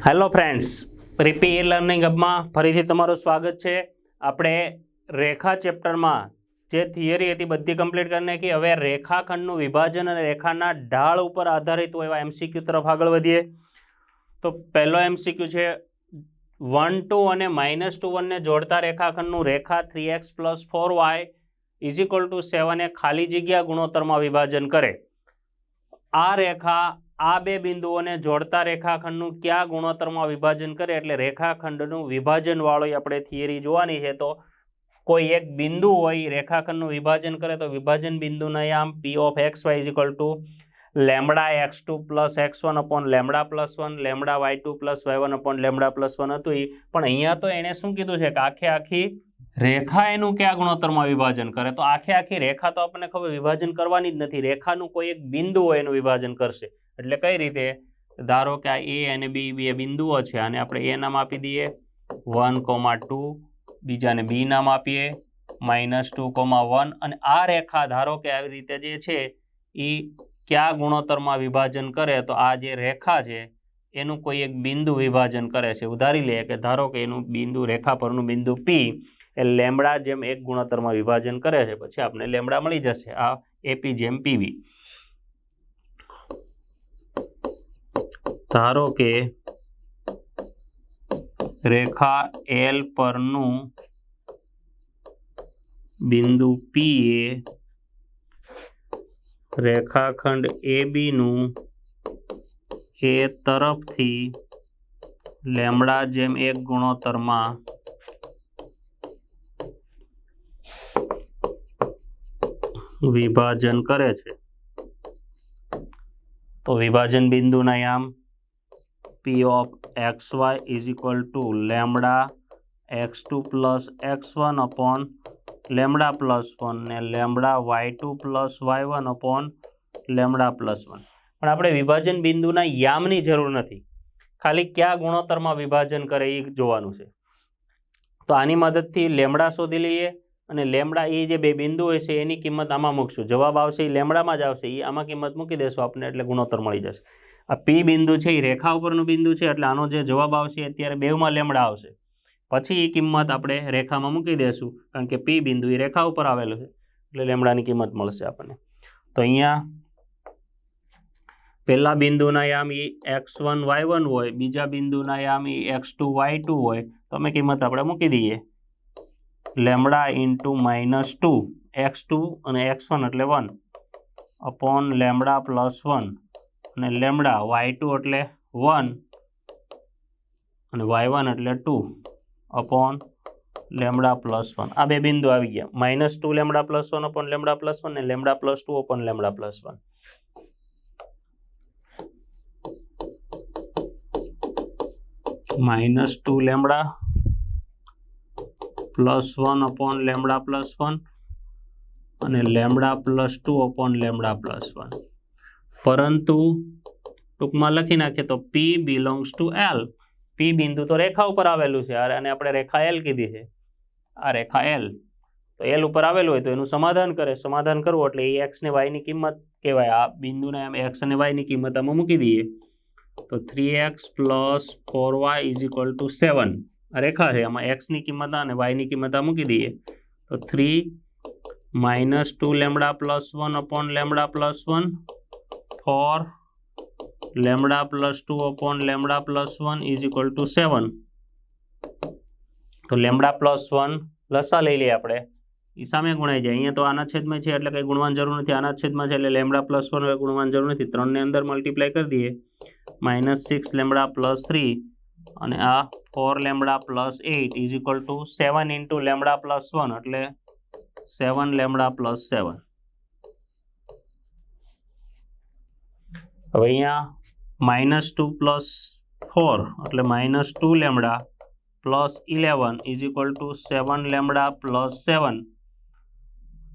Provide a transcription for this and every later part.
Hello friends, પ્રીપી e learning હબમાં ફરીથી તમારું સ્વાગત છે। આપણે રેખા ચેપ્ટરમાં જે થિયરી હતી બધી કમ્પ્લીટ કરી નાખી। હવે રેખાખંડનું વિભાજન અને રેખાના ઢાળ ઉપર આધારિત હોય એવા એમસીક્યુ તરફ આગળ વધીએ। તો પહેલો એમસીક્યુ છે 1 2 અને -2 ને જોડતા રેખાખંડનું રેખા 3x + 4y = 7 એ ખાલી જગ્યા ગુણોત્તરમાં વિભાજન કરે। આ રેખા આ બે બિંદુઓને જોડતા રેખાખંડનું કયા ગુણોત્તરમાં વિભાજન કરે, એટલે રેખાખંડનું વિભાજન વાળો આપણે થિયરી જોવાની છે। તો કોઈ એક બિંદુ હોય રેખાખંડનું વિભાજન કરે તો વિભાજન બિંદુના આમ p of xy = λx2 + x1 upon λ + 1 λy2 + y1 upon λ + 1 હતું। પણ અહીંયા તો એને શું કીધું છે કે આખી રેખા એનું કયા ગુણોત્તરમાં વિભાજન કરે, તો આખી રેખા તો આપણને ખબર વિભાજન કરવાની જ નથી, રેખાનું કોઈ એક બિંદુ હોય એનું વિભાજન કરશે। એટલે કઈ રીતે, ધારો કે આ a અને b બે બિંદુઓ છે, આને આપણે a નામ આપી દઈએ 1, 2, બીજાને b નામ આપીએ -2, 1, અને આ રેખા ધારો કે આવી રીતે જે છે એ કયા ગુણોત્તરમાં વિભાજન કરે, તો આ જે રેખા છે એનું કોઈ એક બિંદુ વિભાજન કરે છે। ઉદાહરી લે કે ધારો કે એનું બિંદુ રેખા પરનું બિંદુ p એ લેમડા જેમ એક ગુણોત્તરમાં વિભાજન કરે છે, પછી આપણે લેમડા મળી જશે, આ ap જેમ pb। ધારો કે રેખા L પરનું બિંદુ P એ રેખાખંડ AB નું એ તરફથી લેમડા જેમ એક ગુણોત્તરમાં વિભાજન કરે છે। તો વિભાજન બિંદુના આમ p of xy = lambda x2 + x1 upon lambda + 1 ને lambda y2 + y1 upon lambda + 1। પણ આપણે વિભાજન બિંદુના યામની જરૂર નથી, ખાલી કયા ગુણોત્તરમાં વિભાજન કરે એ જોવાનું છે। તો આની મદદથી લેમડા શોધી લઈએ અને લેમડા એ જે બે બિંદુ હોય છે એની કિંમત આમાં મૂકશું, જવાબ આવશે એ લેમડામાં જ આવશે, એ આમાં કિંમત મૂકી દેશું આપણે એટલે ગુણોત્તર મળી જશે। આ p બિંદુ છે એ રેખા ઉપરનું બિંદુ છે, એટલે આનો જે જવાબ આવશે અત્યારે બેવમાં લેમડા આવશે, પછી એ કિંમત આપણે રેખામાં મૂકી દેશું, કારણ કે p બિંદુ એ રેખા ઉપર આવેલું છે એટલે લેમડાની કિંમત મળશે આપણને। તો અહીંયા પહેલા બિંદુના યામ એ x1 y1 હોય, બીજા બિંદુના યામ એ x2 y2 હોય, તો અમે કિંમત આપણે મૂકી દઈએ લેમડા × -2 x2 અને x1 એટલે 1 upon લેમડા + 1 અને લેમડા y2 એટલે 1 અને y1 એટલે 2 upon લેમડા + 1। આ બે બિંદુ આવી ગયા, -2 લેમડા + 1 upon લેમડા + 1 અને lambda + 2 upon lambda + 1। -2 lambda +1 upon lambda + 1 અને લેમડા + 2 upon લેમડા + 1। પરંતુ ટૂંકમાં લખી નાખીએ તો p belongs to L। p બિંદુ તો રેખા ઉપર આવેલું છે અને આપણે રેખા L કીધી છે, આ રેખા L તો L ઉપર આવેલું હોય તો એનું સમાધાન કરે, સમાધાન કરવું એટલે એ x ને y ની કિંમત કહેવાય, આ બિંદુને એમ x અને y ની કિંમત આમાં મૂકી દઈએ તો 3x + 4y = 7। આ રેખા છે, આમાં x ની કિંમત અને y ની કિંમત આ મૂકી દઈએ તો 3 -2 lambda + 1 upon lambda + 1 4 lambda + 2 upon lambda + 1 = 7। તો લેમડા + 1 લસા લઈ લઈએ આપણે, એ સામે ગુણાઈ જાય, અહીંયા તો આના છેદમાં છે એટલે કંઈ ગુણવાની જરૂર નથી, આના છેદમાં છે એટલે લેમડા + 1 ગુણવાની જરૂર નથી, 3 ને અંદર મલ્ટીપ્લાય કરી દઈએ -6 લેમડા + 3 અને આ 4 લેમડા + 8 = 7 × લેમડા + 1 એટલે 7 લેમડા + 7। હવે અહીંયા -2 + 4 એટલે -2 લેમડા + 11 = 7 લેમડા + 7।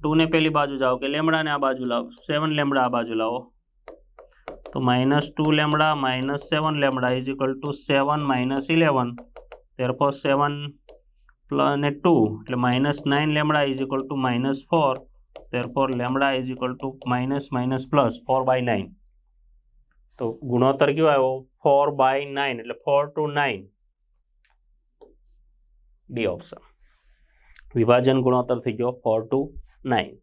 2 ને પેલી બાજુ જાઓ કે લેમડાને આ બાજુ લાવો, 7 લેમડા આ બાજુ લાવો તો -2 લેમડા -7 લેમડા = 7 - 11, therefore 7 અને 2 એટલે -9 લેમડા = -4, therefore લેમડા = -+ 4/9। તો ગુણોત્તર કયો આવ્યો, 4/9 એટલે 4 to 9 ડી ઓપ્શન. વિભાજન ગુણોત્તર થઈ ગયો 4 to 9.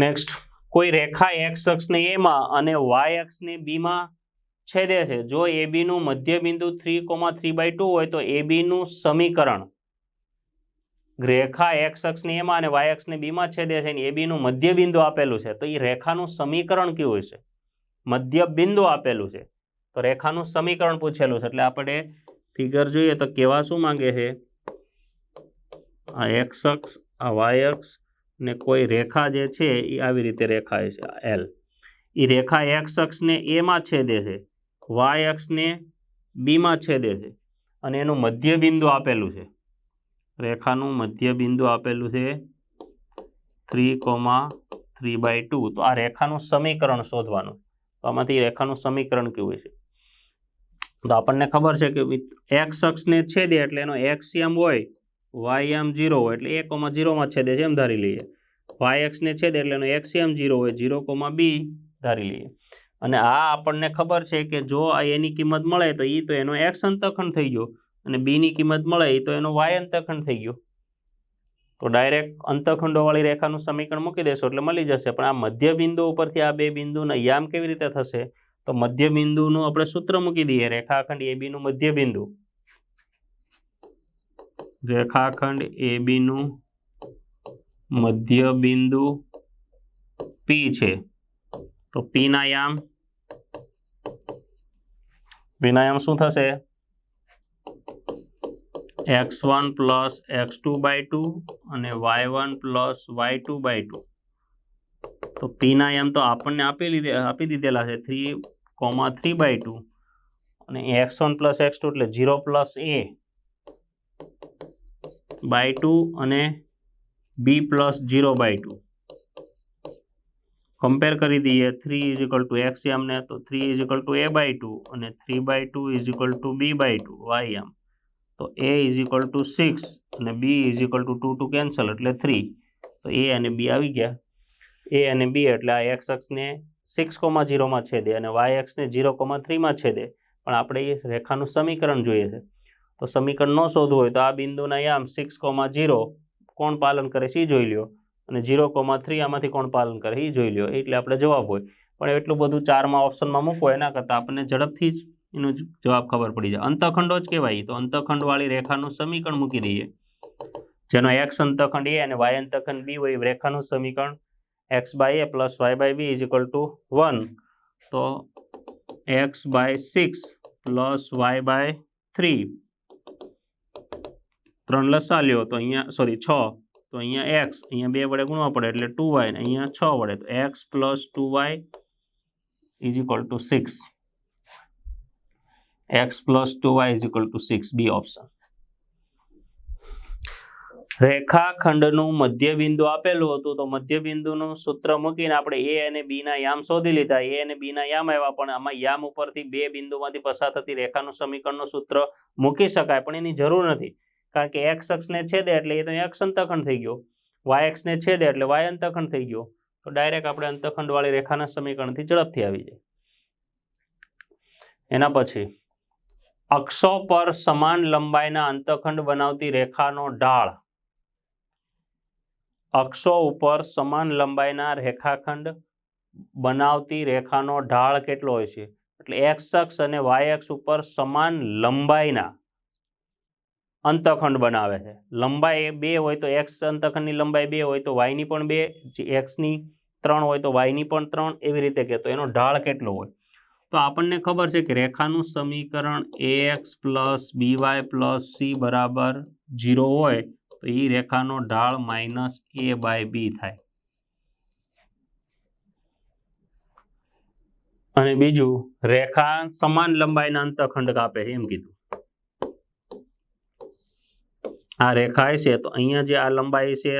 નેક્સ્ટ, કોઈ રેખા એક્સ અક્ષને એ માં અને વાય અક્ષને બી માં છેદે છે. જો AB નું મધ્ય બિંદુ 3,3/2 હોય તો AB નું સમીકરણ, રેખા એક્સ અક્ષને એ માં અને વાય અક્ષને બી માં છેદે છે અને AB નું મધ્ય બિંદુ આપેલું છે, તો એ રેખાનું સમીકરણ કેવું હશે? મધ્ય બિંદુ આપેલું છે તો રેખાનું સમીકરણ પૂછેલું છે, એટલે આપણે ફિગર જોઈએ તો કેવા શું માંગે છે? આ એક્સ અક્ષ, આ વાય અક્ષ ને કોઈ રેખા જે છે એ આવી રીતે રેખા છે એલ. એ રેખા એક્સ અક્ષને એ માં છેદે છે, વાય અક્ષને બી માં છેદે છે અને એનું મધ્ય બિંદુ આપેલું છે. રેખાનું મધ્ય બિંદુ આપેલું છે 3,3/2. તો આ રેખાનું સમીકરણ શોધવાનું. તો આમાંથી રેખાનું સમીકરણ કેવું છે? તો આપણને ખબર છે કે એક્સ અક્ષને છેદે એટલે એનો એક્સિયમ હોય, વાય એમ 0 હોય એટલે 1,0 માં છેદે છે એમ ધારી લઈએ. વાય અક્ષને છેદે એટલે એનો એક્સિયમ 0 હોય, 0,b ધારી લઈએ. અને આ આપણને ખબર છે કે જો આ એની કિંમત મળે તો એ તો એનો એક્સ અંતખંડ થઈ ગયો અને બી ની કિંમત મળે તો એનો વાય અંતખંડ થઈ ગયો. તો ડાયરેક્ટ અંતખંડોવાળી રેખાનું સમીકરણ મૂકી દેશો એટલે મળી જશે. પણ આ મધ્ય બિંદુ ઉપરથી આ બે બિંદુના યામ કેવી રીતે થશે? તો મધ્ય બિંદુનું આપણે સૂત્ર મૂકી દઈએ. રેખાખંડ AB નું મધ્ય બિંદુ, રેખાખંડ AB નું મધ્ય બિંદુ P છે. તો P ના યામ શું થશે? x1 plus x2/2 અને y1 plus y2/2. તો P ના યામ તો આપણને આપી દીધેલા છે 3,3/2 અને x1 plus x2 એટલે 0 plus a/2 અને b plus 0/2. કમ્પેર કરી દઈએ 3 = x યામ ને, તો 3 = a/2 અને 3/2 = b/2 y યામ. તો a = 6 અને b = 2 કેન્સલ એટલે 3. તો a અને b આવી ગયા. a અને b એટલે આ x અક્ષને 6,0 માં છેદે અને y અક્ષને 0,3 માં છેદે. પણ આપણે એ રેખાનું સમીકરણ જોઈએ છે. તો સમીકરણ ન શોધવું હોય તો આ બિંદુના યામ 6,0 કોણ પાલન કરે છે એ જોઈ લ્યો અને 0,3 આમાંથી કોણ પાલન કરે એ જોઈ લ્યો, એટલે આપણે જવાબ હોય. પણ એટલું બધું 4માં ઓપ્શનમાં મૂકવો એના કરતાં આપણને ઝડપથી જ એનો જવાબ ખબર પડી જાય. અંતખંડો જ કહેવાય. તો અંતખંડવાળી રેખાનું સમીકરણ મૂકી દઈએ, જેનો એક્સ અંતખંડ એ અને વાય અંતખંડ બી હોય. રેખાનું સમીકરણ x/a plus y/b = 1. તો x/6 plus y/3 3 લસા લ્યો તો અહીંયા 6, તો અહીંયા x, અહીંયા 2 વડે ગુણવા પડે એટલે 2y ને અહીંયા 6 વડે, તો x plus 2y = 6. x plus 2y = 6 B option. રેખાખંડનું મધ્ય બિંદુ આપેલું હતું તો મધ્ય બિંદુનું સૂત્ર મૂકીને આપણે a અને b ના યામ શોધી લીધા. a અને b ના યામ આવ્યા, પણ આમાં યામ ઉપરથી બે બિંદુમાંથી પસાર થતી રેખાનું સમીકરણનું સૂત્ર મૂકી શકાય, પણ એની જરૂર નથી. કારણ કે x અક્ષને છેદે એટલે એ તો x અંતખંડ થઈ ગયો, y અક્ષને છેદે એટલે y અંતખંડ થઈ ગયો. તો ડાયરેક્ટ આપણે અંતખંડવાળી રેખાના સમીકરણથી ઝડપથી આવી જાય. એના પછી અક્ષો પર સમાન લંબાઈના અંતખંડ બનાવતી રેખાનો ઢાળ. અક્ષો ઉપર સમાન લંબાઈના રેખાખંડ બનાવતી રેખાનો ઢાળ કેટલો હોય છે? એટલે x અક્ષ અને y અક્ષ ઉપર સમાન લંબાઈના અંતખંડ બનાવે છે. લંબાઈ 2 હોય તો x અંતખંડની લંબાઈ 2 હોય તો y ની પણ 2, x ની 3 હોય તો y ની પણ 3, એવી રીતે કે તો એનો ઢાળ કેટલો હોય? તો આપણને ખબર છે કે રેખાનું સમીકરણ ax plus by plus c બરાબર 0 હોય તો એ રેખાનો ઢાળ -a/b થાય. અને બીજું, રેખા સમાન લંબાઈના અંતખંડ કાપે છે એમ કીધું. આ રેખા છે તો અહીંયા જે આ લંબાઈ છે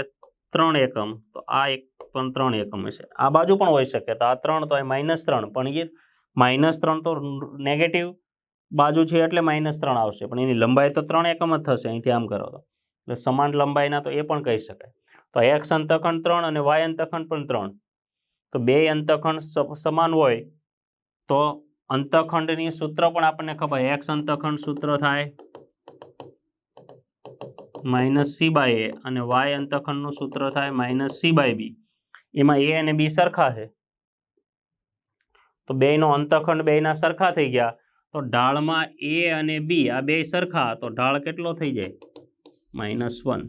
3 એકમ, તો આ એક પણ 3 એકમ હશે. આ બાજુ પણ હોઈ શકે, તો આ 3 તો -3, પણ એ -3 તો નેગેટિવ બાજુ છે એટલે -3 આવશે, પણ એની લંબાઈ તો 3 એકમ જ થશે. અહીંથી આમ કરો તો એટલે સમાન લંબાઈના તો એ પણ કહી શકાય. તો x અંતખંડ 3 અને y અંતખંડ પણ 3, તો બે અંતખંડ સમાન હોય તો અંતખંડની સૂત્ર પણ આપણને ખબર, એક્સ અંતખંડ સૂત્ર થાય -c/a અને વાય અંતખંડનું સૂત્ર થાય -c/b. એમાં a અને b સરખા છે, તો બેયનો અંતખંડ બેયના સરખા થઈ ગયા, તો ઢાળમાં a અને b આ બે સરખા, તો ઢાળ કેટલો થઈ જાય? -1.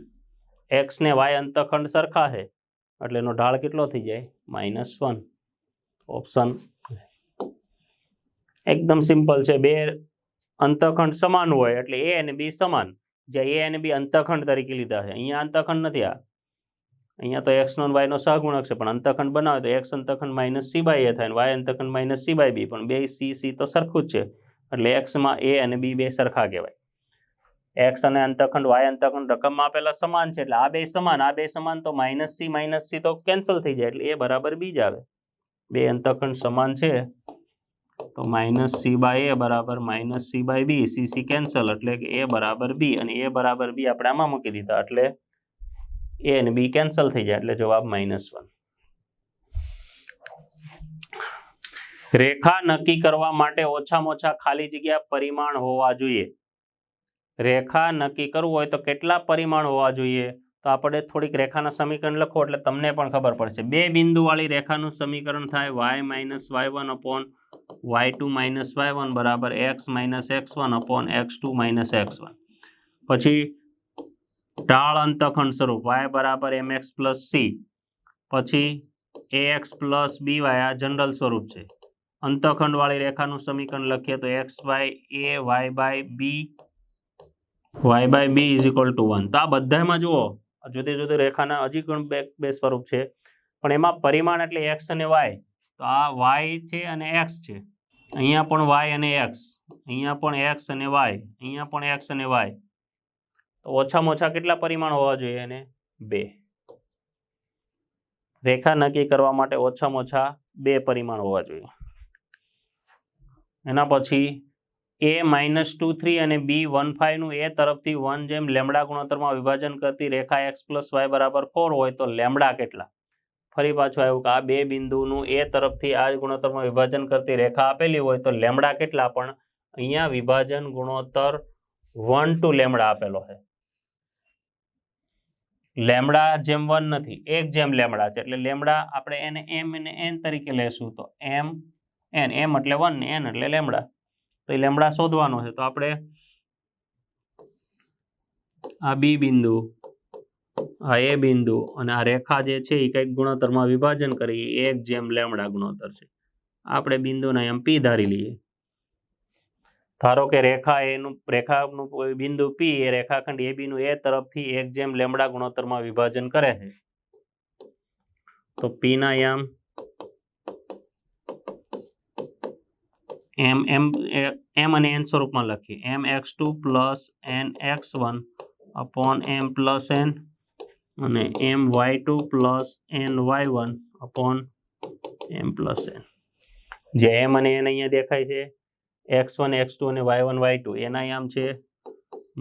x ને y અંતખંડ સરખા છે એટલે એનો ઢાળ કેટલો થઈ જાય? -1. ઓપ્શન એકદમ સિમ્પલ છે. બે અંતખંડ સમાન હોય એટલે a અને b સમાન, જ્યાં a અને b અંતખંડ તરીકે લીધા છે. અહીંયા અંતખંડ નથી, અહીંયા તો x નો y નો સહગુણક છે, પણ અંતખંડ બનાવે તો x અંતખંડ -c/a થાય અને y અંતખંડ -c/b, પણ બે c તો સરખું જ છે એટલે x માં a અને b બે સરખા કહેવાય. x અને અંતખંડ y અંતખંડ રકમમાં આપેલા સમાન છે એટલે આ બે સમાન, આ બે સમાન તો -c તો કેન્સલ થઈ જાય એટલે a બરાબર b જ આવે. બે અંતખંડ સમાન છે તો -c/a બરાબર -c/b, c કેન્સલ એટલે કે a બરાબર b, અને a બરાબર b આપણે આમાં મૂકી દીધા એટલે a અને b કેન્સલ થઈ જાય એટલે જવાબ -1. રેખા નક્કી કરવા માટે ઓછામાં ઓછા ખાલી જગ્યા પરિમાણ હોવા જોઈએ. રેખા નક્કી કરવું હોય તો કેટલા પરિમાણ હોવા જોઈએ? તો આપણે થોડીક રેખાના સમીકરણ લખો એટલે તમને પણ ખબર પડશે. બે બિંદુવાળી રેખાનું સમીકરણ થાય y - y1 upon y2 - y1 બરાબર x - x1 upon x2 - x1. પછી ઢાળ અંતખંડ સ્વરૂપ y બરાબર mx plus c, પછી ax plus by આ જનરલ સ્વરૂપ છે. અંતખંડવાળી રેખાનું સમીકરણ લખીએ તો x by a y by b is equal to 1. તો આ બધામાં જુઓ જુદી જુદી રેખાના હજી પણ બે સ્વરૂપ છે, પણ એમાં પરિમાણ એટલે x અને y. તો આ y છે અને x છે, અહીંયા પણ y અને x, અહીંયા પણ x અને y, અહીંયા પણ x અને y. તો ઓછામાં ઓછા કેટલા પરિમાણ હોવા જોઈએ? એને 2. રેખા નક્કી કરવા માટે ઓછામાં ઓછા 2 પરિમાણ હોવા જોઈએ. એના પછી a -2 3 અને b 1 5 નું a તરફથી 1/λ ગુણોત્તરમાં વિભાજન કરતી રેખા x + y બરાબર 4 હોય તો લેમ્ડા કેટલા? ફરી પાછું આવ્યું કે આ બે બિંદુનું a તરફથી આ ગુણોત્તરમાં વિભાજન કરતી રેખા આપેલી હોય તો લેમ્ડા કેટલા? પણ અહીંયા વિભાજન ગુણોત્તર 1:λ આપેલો છે. લેમ્ડા જેમ 1 નથી, 1:λ છે એટલે લેમ્ડા આપણે એને m અને n તરીકે લેશું. તો m એટલે 1 ને n એટલે લેમ્ડા. તો એ લેમ્ડા શોધવાનો છે. તો આપણે આ b બિંદુ, આ a બિંદુ અને આ રેખા જે છે એ કંઈક ગુણોત્તરમાં વિભાજન કરી 1:λ ગુણોત્તર છે. આપણે બિંદુના એમ p ધારી લઈએ. ધારો કે રેખાનું બિંદુ p એ રેખાખંડ AB નું a તરફથી 1:λ ગુણોત્તરમાં વિભાજન કરે છે. તો p ના યામ m અને n સ્વરૂપમાં લખીએ. mx2 plus nx1 upon m plus n અને my2 plus ny1 upon m plus n. જે m અને n અહીંયા દેખાય છે, x1 x2 અને y1 y2 એના યામ છે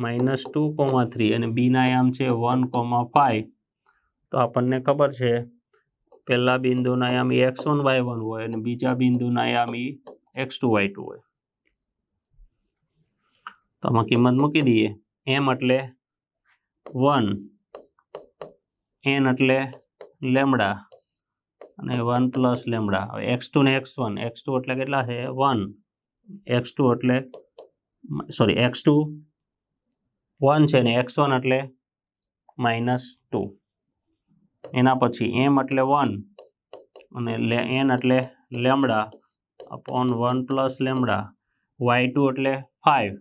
-2,3 અને b ના યામ છે 1,5. તો આપણને ખબર છે પહેલા બિંદુના યામ x1 y1 હોય અને બીજા બિંદુના યામ x2 y2 હોય. તો આમાં કિંમત મૂકી દઈએ. m એટલે 1, n એટલે લેમ્ડા અને 1 પ્લસ લેમ્ડા. હવે x2 ને x1, x2 એટલે કેટલા છે? 1, x2 એટલે x2 1 છે ને x1 એટલે -2. એના પછી m એટલે 1 અને n એટલે lambda upon 1 plus lambda, y2 એટલે 5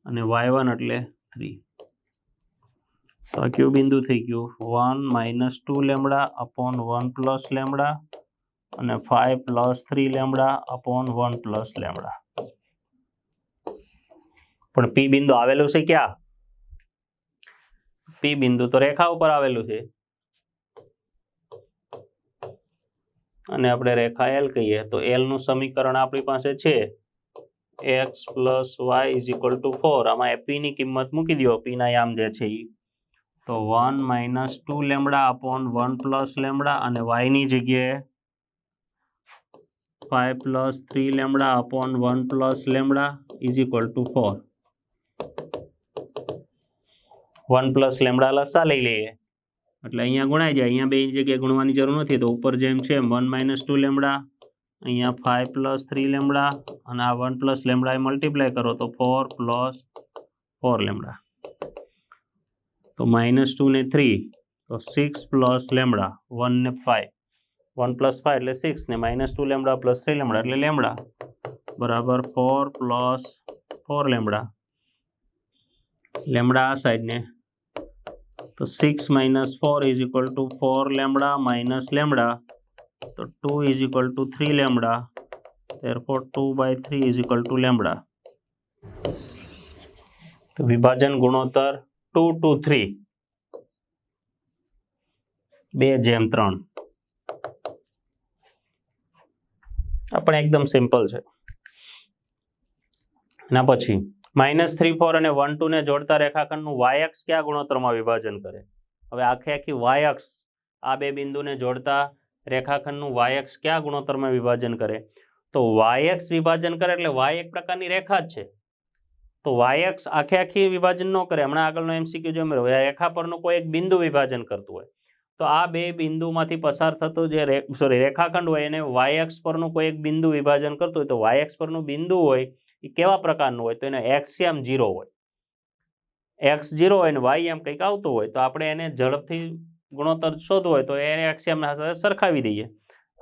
અને y1 એટલે 3. તો આ કયું બિંદુ થઈ ગયું? 1 - 2 લેમ્ડા upon 1 પ્લસ લેમ્ડા અને 5 plus 3 lambda upon 1 plus lambda. પણ p બિંદુ આવેલું છે ક્યાં? p બિંદુ તો રેખા ઉપર આવેલું છે અને આપણે રેખા L કહીએ તો L નું સમીકરણ આપણી પાસે છે x plus y is equal to 4. આમાં p ની કિંમત મૂકી દો. p ના યામ જે છે તો 1 - 2 લેમ્ડા upon 1 પ્લસ લેમ્ડા અને y ની જગ્યાએ 5 + 3 lambda upon 1 + lambda is equal to 4. 1 + lambda લસા લઈ લઈએ એટલે અહીંયા ગુણાઈ જાય. અહીંયા બે જગ્યાએ ગુણવાની જરૂર નથી, તો ઉપર જેમ છે 1 - 2 લેમ્બડા, અહીંયા 5 + 3 લેમ્બડા, અને આ 1 + લેમ્બડા એ મલ્ટીપ્લાય કરો તો 4 + 4 લેમ્બડા. તો -2 ને 3 તો 6 + લેમ્બડા, 1 ને 5, 1 + 5 એટલે 6 ને -2 લેમ્બડા + 3 લેમ્બડા એટલે લેમ્બડા બરાબર 4 + 4 લેમ્બડા. લેમ્બડા આ સાઈડ ને તો 6 - 4 is equal to 4 lambda minus lambda, તો 2 is equal to 3 lambda, therefore 2/3 is equal to lambda. તો વિભાજન ગુણોત્તર 2:3, 2:3. આ પણ એકદમ સિમ્પલ છે. એના પછી -3, 4 અને 1, 2 ને જોડતા રેખાખંડનું y-અક્ષ કયા ગુણોત્તરમાં વિભાજન કરે? હવે આખી y-અક્ષ, આ બે બિંદુને જોડતા રેખાખંડનું y-અક્ષ કયા ગુણોત્તરમાં વિભાજન કરે? તો y-અક્ષ વિભાજન કરે એટલે y એક પ્રકારની રેખા જ છે, તો y-અક્ષ આખી વિભાજન ન કરે. હમણાં આગળનો MCQ જો મેળવ્યો, રેખા પરનું કોઈ એક બિંદુ વિભાજન કરતું હોય તો આ બે બિંદુમાંથી પસાર થતો જે રેખાખંડ હોય એને y-અક્ષ પરનું કોઈ એક બિંદુ વિભાજન કરતું હોય, તો y-અક્ષ પરનું બિંદુ હોય એ કેવા પ્રકારનું હોય? તો એને એક્સિયમ 0 હોય. x 0 હોય ને y એમ કંઈક આવતું હોય તો આપણે એને ઝડપથી ગુણોત્તર શોધવું હોય તો એને એક્સિયમના સાથે સરખાવી દઈએ.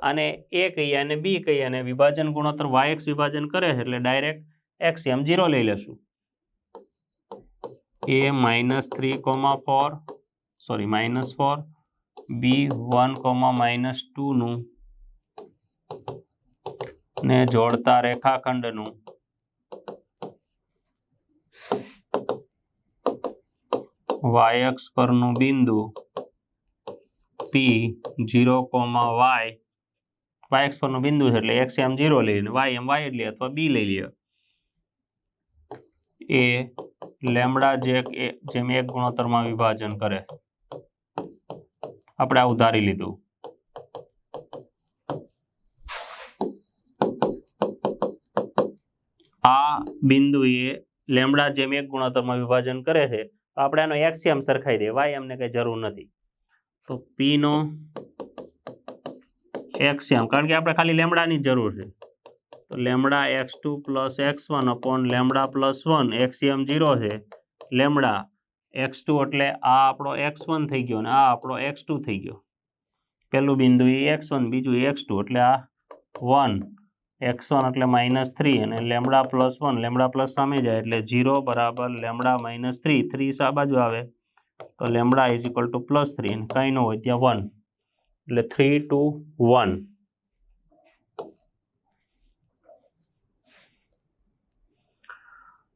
આને a કહીએ અને b કહીએ, અને વિભાજન ગુણોત્તર y-અક્ષ વિભાજન કરે છે એટલે ડાયરેક્ટ એક્સિયમ 0 લઈ લેશું. a -4 b 1, -2 નું ને જોડતા રેખાખંડનું y-અક્ષ પરનું બિંદુ p 0, y-અક્ષ પરનું બિંદુ છે એટલે એક્સિયમ 0 લઈ લે, y એમ y જ લે અથવા b લઈ લે. એ લેમ્બડા જેમ એક ગુણોત્તરમાં વિભાજન કરે. આપણે આ ઉધારી લીધું. આ બિંદુ એ લેમ્બડા જેમ એક ગુણોત્તરમાં વિભાજન કરે છે તો આપણે આનો એક્સિયમ સરખાઈ દઈએ, y એમને કઈ જરૂર નથી. તો p નો એક્સિયમ, કારણ કે આપણે ખાલી લેમ્બડાની જ જરૂર છે, તો lambda x2 + x1 upon lambda +1, Axiom 0 છે. લેમ્બડા x2 એટલે આ આપણો x1 થઈ ગયો અને આ આપણો x2 થઈ ગયો. પહેલું બિંદુ એ x1, બીજું x2 એટલે આ 1, x1 એટલે -3 અને લેમ્બડા +1, લેમ્બડા પ્લસ સામે જાય એટલે 0 બરાબર લેમ્બડા -3, 3 આ બાજુ આવે તો લેમ્બડા ઇઝ ઇક્વલ ટુ +3 અને કંઈ ન હોય ત્યાં 1 એટલે 3 to 1.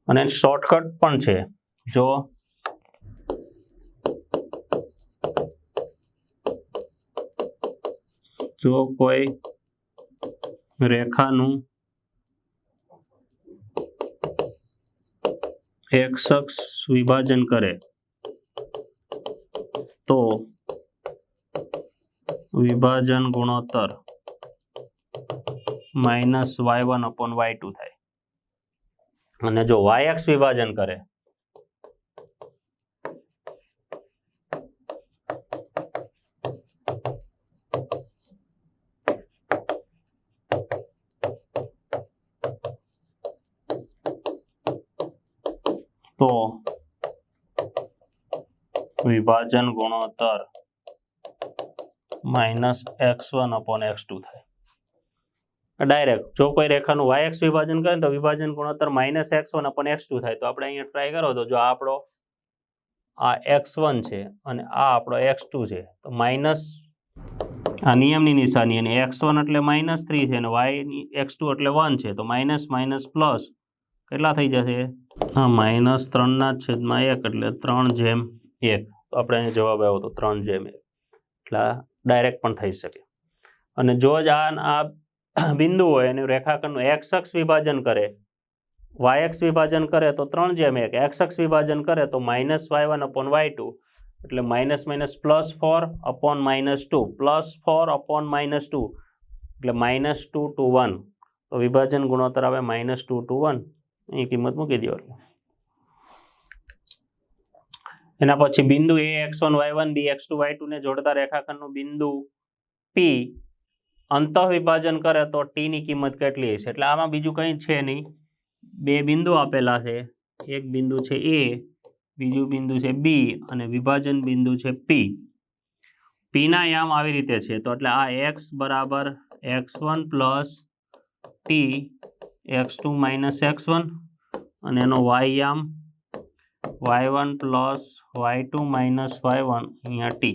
અને શોર્ટકટ પણ છે. જો કોઈ રેખાનું x-અક્ષ વિભાજન કરે તો વિભાજન ગુણોત્તર -y1/y2 થાય, અને જો y-અક્ષ વિભાજન કરે તો વિભાજન ગુણોત્તર -x1/x2 થાય. ડાયરેક્ટ જો કોઈ રેખાનું y-અક્ષ વિભાજન કરે તો વિભાજન ગુણોત્તર -x1/x2 થાય. તો આપણે અહીંયા ટ્રાય કરો તો જો આપણો આ x1 છે અને આ આપણો x2 છે, તો માઇનસ આ નિયમની નિશાની, અને x1 એટલે -3 છે અને x2 એટલે 1 છે, તો માઇનસ પ્લસ કેટલા થઈ જશે? હા, -3/1 એટલે 3/1. તો આપણે જવાબ આવ્યો તો 3/1, એટલે ડાયરેક્ટ પણ થઈ શકે. અને જો જ આ બિંદુ હોય અને રેખાખંડનું x-અક્ષ વિભાજન કરે, y-અક્ષ વિભાજન કરે તો 3/1, x-અક્ષ વિભાજન કરે તો -y1/y2 એટલે -4/2 +4/2 એટલે -2 to 1, તો વિભાજન ગુણોત્તર આવે -2 to 1, એની કિંમત મૂકી દો. એના પછી બિંદુ ax1 y1 bx2 y2 ને જોડતા રેખાખંડનું બિંદુ P અંતઃ વિભાજન કરે તો t ની કિંમત કેટલી હશે? એટલે આમાં બીજું કંઈ છે નહીં, બે બિંદુ આપેલા છે, એક બિંદુ છે A, બીજું બિંદુ છે B અને વિભાજન બિંદુ છે P. P ના યામ આવી રીતે છે, તો એટલે આ x બરાબર x1 plus t x2 minus x1 અને એનો y યામ y1 plus y2 minus y1 અહીંયા t.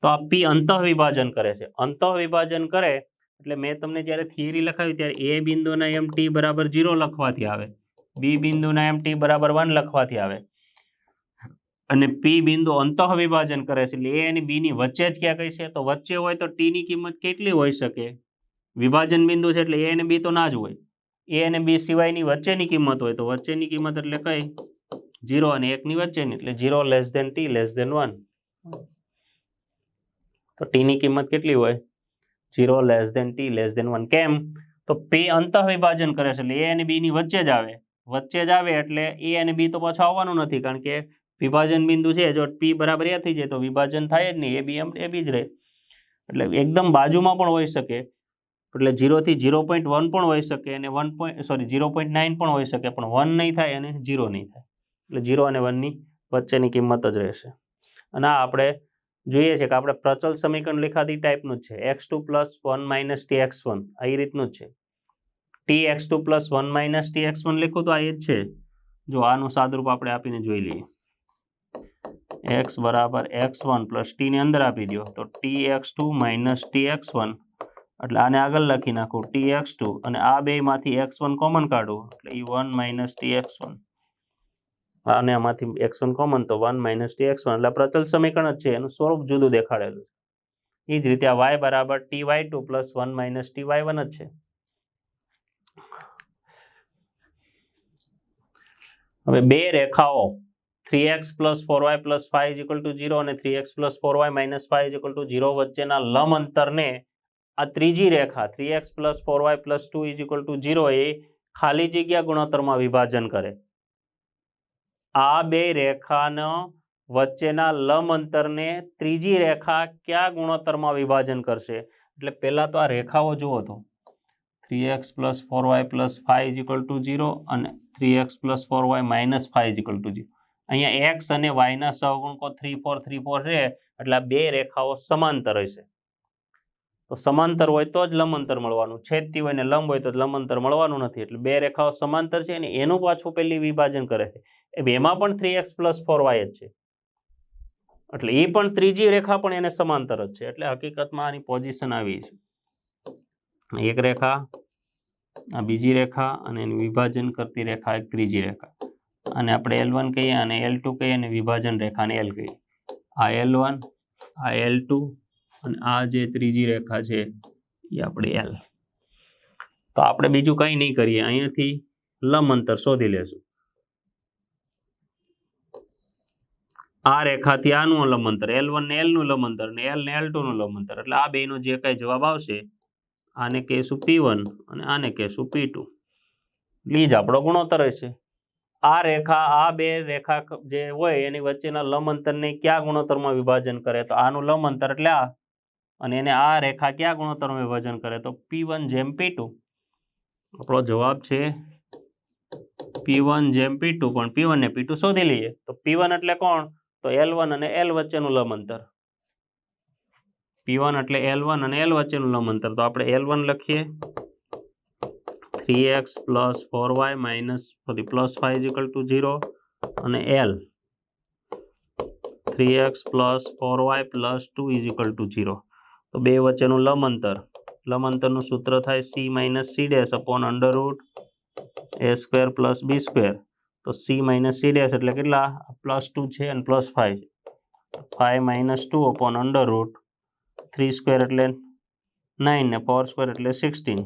તો આ P અંતઃ વિભાજન કરે છે. અંતઃ વિભાજન કરે એટલે મેં તમને જ્યારે થિયરી લખાવી ત્યારે A બિંદુના એમ t બરાબર 0 લખવાથી આવે, B બિંદુના એમ t બરાબર 1 લખવાથી આવે, અને P બિંદુ અંતઃ વિભાજન કરે છે એટલે A અને B ની વચ્ચે જ ક્યાં કઈ છે? તો વચ્ચે હોય તો t ની કિંમત કેટલી હોઈ શકે? વિભાજન બિંદુ છે એટલે A અને B તો ના જ હોય. A અને B સિવાયની વચ્ચેની કિંમત હોય તો વચ્ચેની કિંમત એટલે કઈ? 0 અને 1 ની વચ્ચેની, એટલે 0 less than t less than 1. તો t ની કિંમત કેટલી હોય? 0 less than t less than 1. કેમ? તો P અંતઃ વિભાજન કરે છે એટલે A અને B ની વચ્ચે જ આવે, વચ્ચે જ આવે એટલે A અને B તો પાછું આવવાનું નથી, કારણ કે વિભાજન બિંદુ છે, જો P બરાબર A થઈ જાય તો વિભાજન થાય જ નહીં, A B જ રહે. એટલે એકદમ બાજુમાં પણ હોઈ શકે, એટલે 0 થી 0.1 પણ હોઈ શકે અને 0.9 પણ હોઈ શકે, પણ 1 નહીં થાય અને 0 નહીં થાય, એટલે 0 અને 1 ની વચ્ચેની કિંમત જ રહેશે. અને આ આપણે જોઈએ છે કે આપણે પ્રચલ સમીકરણ લેખાતી ટાઈપનું જ છે, x2 પ્લસ 1 માઇનસ tx1 આ રીતનું જ છે. tx2 પ્લસ 1 માઇનસ tx1 લખું તો આ જ છે. જો આનું સાદુરૂપ આપણે આપીને જોઈ લઈએ, x બરાબર x1 પ્લસ t ની અંદર આપી દો તો tx2 માઇનસ tx1, એટલે આને આગળ લખી નાખું tx2 અને આ બેમાંથી x1 કોમન કાઢું એટલે એ 1 માઇનસ tx1, અને આમાંથી x1 કોમન તો 1 માઇનસ tx1, એટલે પ્રચલ સમીકરણ જ છે, એનું સ્વરૂપ જુદું દેખાડેલું છે. એ જ રીતે આ y બરાબર ty2 પ્લસ 1 માઇનસ ty1 જ છે. હવે બે રેખાઓ 3x plus 4y plus 5 is equal to 0 અને 3x plus 4y minus 5 is equal to 0 વચ્ચેના લંબ અંતરને આ ત્રીજી રેખા 3x plus 4y plus 2 is equal to 0 એ ખાલી જગ્યા ગુણોત્તરમાં વિભાજન કરે. આ બે રેખાનો વચ્ચેના લંબ અંતરને ત્રીજી રેખા કયા ગુણોત્તરમાં વિભાજન કરશે? એટલે પહેલા તો આ રેખાઓ જુઓ તો 3x plus 4y plus 5 is equal to 0 અને 3x plus 4y minus 5 is equal to 0. અહીંયા x અને y ના સહગુણકો 3 4 3 4 છે, એટલે આ બે રેખાઓ સમાંતર હશે. તો સમાંતર હોય તો જ લંબ અંતર મળવાનું, છેદતી હોય ને લંબ હોય તો લંબ અંતર મળવાનું નથી, એટલે બે રેખાઓ સમાંતર છે અને એનું પાછું પેલી વિભાજન કરે છે. એમાં પણ 3x પ્લસ 4y જ છે, એટલે એ પણ ત્રીજી રેખા પણ એને સમાંતર જ છે, એટલે હકીકતમાં આની પોઝિશન આવી છે. એક રેખા, આ બીજી રેખા અને એનું વિભાજન કરતી રેખા એક ત્રીજી રેખા, અને આપણે L1 કહીએ અને L2 કહીએ અને વિભાજન રેખાને L કહીએ. આ L1, આ L2 અને આ જે ત્રીજી રેખા છે એ આપણે L. તો આપણે બીજું કંઈ નહીં કરીએ, અહીંયાથી લંબ અંતર શોધી લેશું. આ રેખાથી આનું લંબ અંતર L1 ને L નું લંબ અંતર ને L ને L2 નું લંબ અંતર, એટલે આ બેનો જે કઈ જવાબ આવશે આને કહેશું P1 અને આને કહેશું P2. એ જ આપણો ગુણોત્તર હશે. આ રેખા, આ બે રેખા જે હોય એની વચ્ચેના લંબ અંતરને કયા ગુણોત્તરમાં વિભાજન કરે? તો આનું લંબ અંતર એટલે આ, અને એને આ રેખા કયા ગુણોત્તરમાં વિભાજન કરે? તો P1 જેમ P2. આપણો જવાબ છે P1 જેમ P2, પણ P1 ને P2 શોધી લઈએ. તો P1 એટલે કોણ? તો L1 અને L વચ્ચેનું લંબ અંતર. P1 એટલે L1 અને L વચ્ચેનું લંબ અંતર, તો આપણે L1 લખીએ 3x plus 4y minus plus 5 equal to 0 અને L 3x plus 4y plus 2 is equal to 0. તો બે વચ્ચેનું લંબ અંતરનું સૂત્ર થાય c minus c dash upon under route a square plus b square. તો c માઇનસ c ડેશ એટલે કેટલા? પ્લસ 2 છે અને plus 5, 5 minus 2 upon under route 3 square એટલે 9 ને 4 સ્ક્વેર એટલે 16.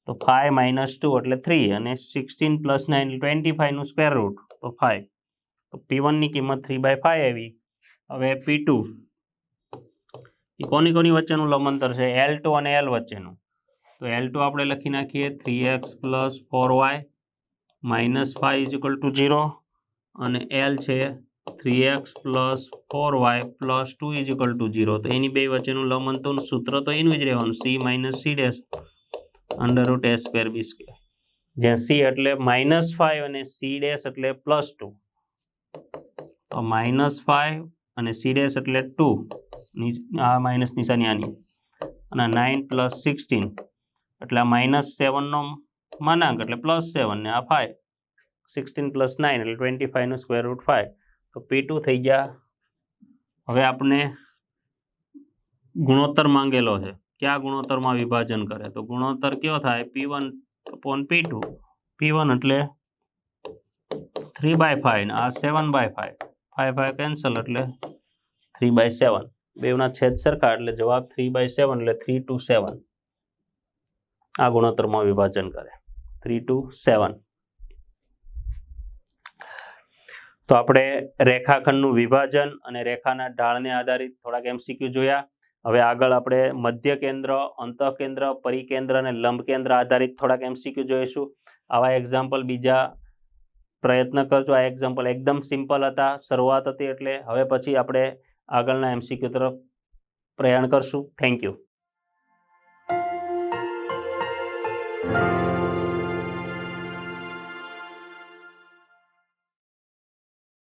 તો 5 માઇનસ 2 એટલે 3 અને 16 પ્લસ 9 25 નું સ્ક્વેર રૂટ, તો 5. તો P1 ની કિંમત 3/5 આવી. હવે P2 એ કોની વચ્ચેનું લંબ અંતર છે? L2 અને L વચ્ચેનું. તો L2 આપણે લખી નાખીએ 3x + 4y - 5 = 0 અને L છે 3x + 4y + 2 = 0. તો એની બે વચ્ચેનું લંબ અંતરનું સૂત્ર તો એનું જ રહેવાનું, c - c' √a²b², જ્યાં c એટલે -5 અને c' એટલે +2. તો -5 અને c' એટલે 2, આ માઇનસ નિશાની આની, અને 9 + 16 એટલે આ -7નો માનાંક એટલે +7 ને આ 5, 16 + 9 એટલે 25 નું √5. તો P2 થઈ ગયા. હવે આપણે ગુણોત્તર માંગેલો છે, કયા ગુણોત્તરમાં વિભાજન કરે? તો ગુણોત્તર કયો થાય? P1/P2. P1 એટલે 3/5 ને આ 7/5, 5 કેન્સલ એટલે 3/7. બેવના છેદ સરખા એટલે જવાબ 3/7 એટલે 3 to 7. આ ગુણોત્તરમાં વિભાજન કરે 3 to 7. તો આપણે રેખાખંડનું વિભાજન અને રેખાના ઢાળને આધારિત થોડાક MCQ જોયા. હવે આગળ આપણે મધ્ય કેન્દ્ર, અંતઃકેન્દ્ર, પરિકેન્દ્ર અને લંબ કેન્દ્ર આધારિત થોડાક MCQ જોઈશું. આવા એક્ઝામ્પલ બીજા પ્રયત્ન કરજો. આ એક્ઝામ્પલ એકદમ સિમ્પલ હતા, શરૂઆત હતી, એટલે હવે પછી આપણે આગળના MCQ તરફ પ્રયાણ કરશું. Thank you.